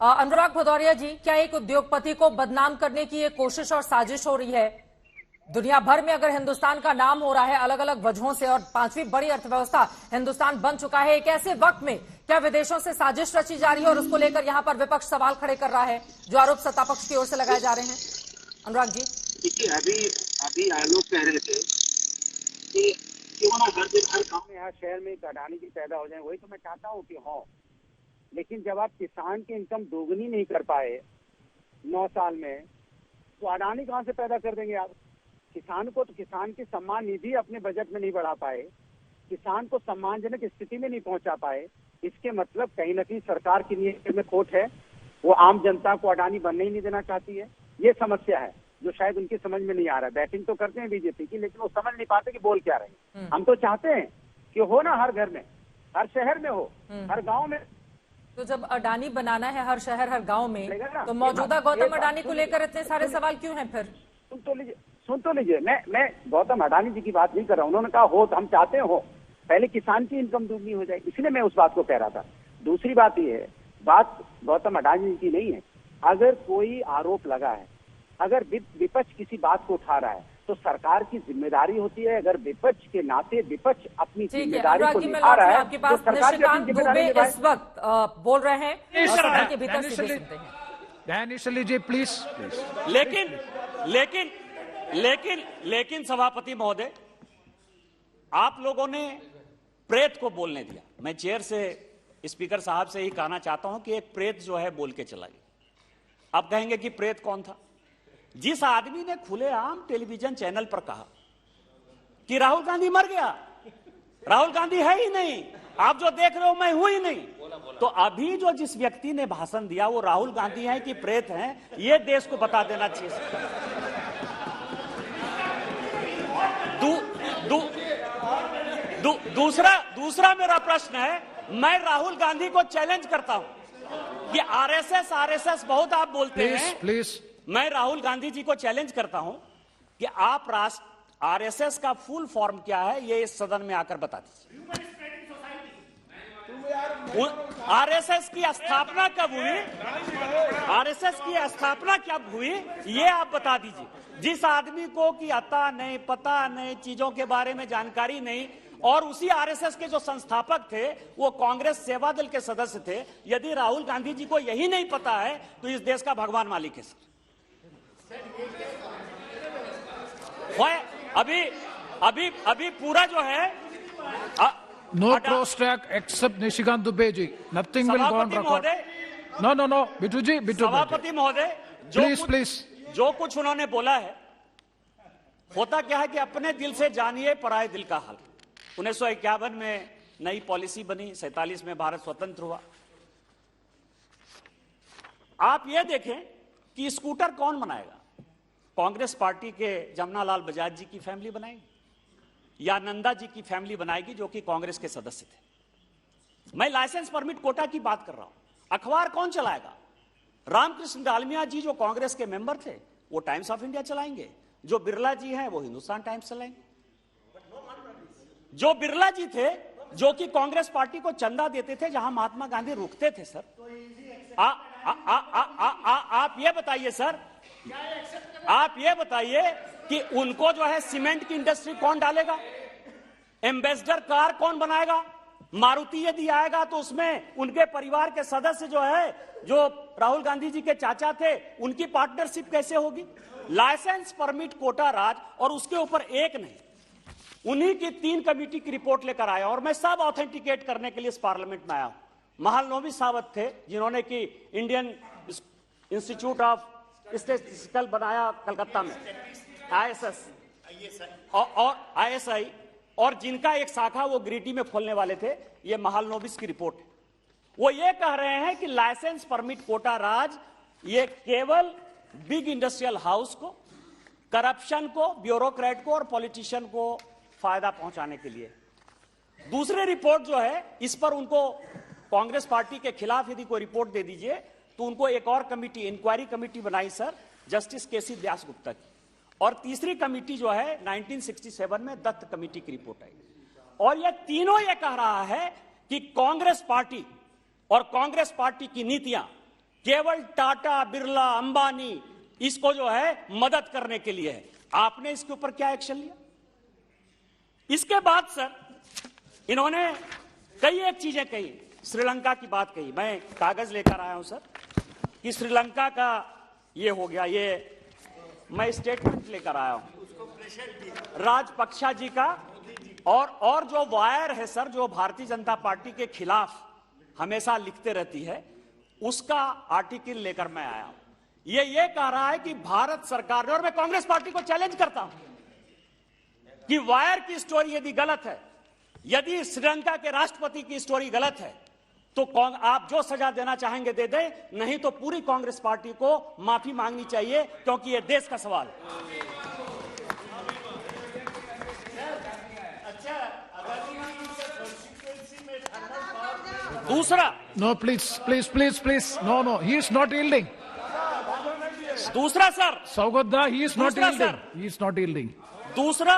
अनुराग भदौरिया जी, क्या एक उद्योगपति को बदनाम करने की ये कोशिश और साजिश हो रही है? दुनिया भर में अगर हिंदुस्तान का नाम हो रहा है अलग अलग वजहों से और पांचवी बड़ी अर्थव्यवस्था हिंदुस्तान बन चुका है, एक ऐसे वक्त में क्या विदेशों से साजिश रची जा रही है और उसको लेकर यहां पर विपक्ष सवाल खड़े कर रहा है, जो आरोप सत्तापक्ष की ओर से लगाए जा रहे हैं? अनुराग जी, देखिए, अभी आलोक कह रहे थे कि क्यों ना हर दिन हर गांव में हर शहर में एक अडानी जी पैदा हो जाए। वही तो मैं चाहता हूँ कि हो, लेकिन जब आप किसान की इनकम दोगुनी नहीं कर पाए 9 साल में, तो अडानी कहाँ से पैदा कर देंगे आप? किसान को तो किसान की सम्मान निधि अपने बजट में नहीं बढ़ा पाए, किसान को सम्मानजनक स्थिति में नहीं पहुंचा पाए, इसके मतलब कहीं न कहीं सरकार की नीयत में खोट है। वो आम जनता को अडानी बनने ही नहीं देना चाहती है। ये समस्या है जो शायद उनकी समझ में नहीं आ रहा है। बैटिंग तो करते हैं बीजेपी की, लेकिन वो समझ नहीं पाते कि बोल क्या रहे हैं। हम तो चाहते हैं कि हो ना, हर घर में, हर शहर में हो, हर गाँव में। तो जब अडानी बनाना है हर शहर हर गांव में, तो मौजूदा गौतम अडानी को लेकर इतने सारे सवाल क्यों हैं फिर? सुन तो लीजिए, मैं गौतम अडानी जी की बात नहीं कर रहा हूँ। उन्होंने कहा हो तो हम चाहते हो, पहले किसान की इनकम दुगनी हो जाए, इसलिए मैं उस बात को कह रहा था। दूसरी बात ये है, बात गौतम अडानी जी की नहीं है। अगर कोई आरोप लगा है, अगर विपक्ष किसी बात को उठा रहा है, तो सरकार की जिम्मेदारी होती है। अगर विपक्ष के नाते विपक्ष अपनी जिम्मेदारी को निभा रहा है, आपके पास निशिकांत दुबे इस वक्त बोल रहे हैं सदन के भीतर से सुनते हैं। दानिश अली जी प्लीज। लेकिन सभापति महोदय, आप लोगों ने प्रेत को बोलने दिया। मैं चेयर से स्पीकर साहब से ही कहना चाहता हूं कि एक प्रेत जो है बोल के चला गया। आप कहेंगे कि प्रेत कौन था? जिस आदमी ने खुलेआम टेलीविजन चैनल पर कहा कि राहुल गांधी मर गया, राहुल गांधी है ही नहीं, आप जो देख रहे हो मैं हूं ही नहीं, तो अभी जो जिस व्यक्ति ने भाषण दिया वो राहुल गांधी हैं कि प्रेत हैं, ये देश को बता देना चाहिए। दूसरा मेरा प्रश्न है, मैं राहुल गांधी को चैलेंज करता हूं कि आरएसएस बहुत आप बोलते हैं। प्लीज मैं राहुल गांधी जी को चैलेंज करता हूं कि आप आरएसएस का फुल फॉर्म क्या है, ये इस सदन में आकर बता दीजिए। आरएसएस की स्थापना कब हुई, आरएसएस की स्थापना कब हुई, ये आप बता दीजिए। जिस आदमी को कि अता नहीं, पता नहीं, चीजों के बारे में जानकारी नहीं, और उसी आरएसएस के जो संस्थापक थे वो कांग्रेस सेवा दल के सदस्य थे, यदि राहुल गांधी जी को यही नहीं पता है तो इस देश का भगवान मालिक है सर। अभी पूरा जो है no cross track except Nishikant Dubey ji, nothing will go on record. No Bittu ji, सभापति महोदय, प्लीज जो कुछ उन्होंने बोला है, होता क्या है कि अपने दिल से जानिए पराये दिल का हाल। 1951 में नई पॉलिसी बनी, 47 में भारत स्वतंत्र हुआ। आप ये देखें कि स्कूटर कौन बनाएगा? कांग्रेस पार्टी के जमनालाल बजाज जी की फैमिली बनाएगी या नंदा जी की फैमिली बनाएगी, जो कि कांग्रेस के सदस्य थे। मैं लाइसेंस परमिट कोटा की बात कर रहा हूं। अखबार कौन चलाएगा? रामकृष्ण डालमिया जी जो कांग्रेस के मेंबर थे वो टाइम्स ऑफ इंडिया चलाएंगे, जो बिरला जी हैं वो हिंदुस्तान टाइम्स चलाएंगे। जो बिरला जी थे जो कि कांग्रेस पार्टी को चंदा देते थे जहां महात्मा गांधी रुकते थे सर, आप ये बताइए सर, आप ये बताइए कि उनको जो है सीमेंट की इंडस्ट्री कौन डालेगा? एम्बेसडर कार कौन बनाएगा? मारुति यदि आएगा तो उसमें उनके परिवार के सदस्य जो है, जो राहुल गांधी जी के चाचा थे, उनकी पार्टनरशिप कैसे होगी? लाइसेंस परमिट कोटा राज, और उसके ऊपर एक नहीं, उन्हीं की 3 कमेटी की रिपोर्ट लेकर आया, और मैं सब ऑथेंटिकेट करने के लिए इस पार्लियामेंट में आया हूं। महालनोबी सावत थे जिन्होंने कि इंडियन इंस्टीट्यूट ऑफ स्टैटिस्टिकल बनाया कलकत्ता में, आईएसएस और आईएसआई, और जिनका एक शाखा वो गिरिडीह में खोलने वाले थे। ये महालनोबिस की रिपोर्ट है। वो ये कह रहे हैं कि लाइसेंस परमिट कोटा राज ये केवल बिग इंडस्ट्रियल हाउस को, करप्शन को, ब्यूरोक्रेट को और पॉलिटिशियन को फायदा पहुंचाने के लिए। दूसरी रिपोर्ट जो है, इस पर उनको कांग्रेस पार्टी के खिलाफ यदि कोई रिपोर्ट दे दीजिए तो उनको एक और कमिटी, इंक्वायरी कमिटी बनाई सर, जस्टिस केसी व्यास गुप्ता की। और तीसरी कमिटी जो है 1967 में दत्त कमेटी की रिपोर्ट आई। और ये तीनों ये कह रहा है कि कांग्रेस पार्टी और कांग्रेस पार्टी की नीतियां केवल टाटा, बिरला, अंबानी इसको जो है मदद करने के लिए है। आपने इसके ऊपर क्या एक्शन लिया? इसके बाद सर इन्होंने कई एक चीजें कही, श्रीलंका की बात कही। मैं कागज लेकर आया हूं सर कि श्रीलंका का ये हो गया, ये मैं स्टेटमेंट लेकर आया हूं राजपक्षा जी का, और जो वायर है सर, जो भारतीय जनता पार्टी के खिलाफ हमेशा लिखते रहती है, उसका आर्टिकल लेकर मैं आया हूं। ये कह रहा है कि भारत सरकार ने, और मैं कांग्रेस पार्टी को चैलेंज करता हूं कि वायर की स्टोरी यदि गलत है, यदि श्रीलंका के राष्ट्रपति की स्टोरी गलत है, तो आप जो सजा देना चाहेंगे दे दें, नहीं तो पूरी कांग्रेस पार्टी को माफी मांगनी चाहिए, क्योंकि यह देश का सवाल है। दूसरा, No, please. No. He is not yielding. दूसरा sir, Saugadda, he is not दूसरा yielding. Sir. He is not yielding. दूसरा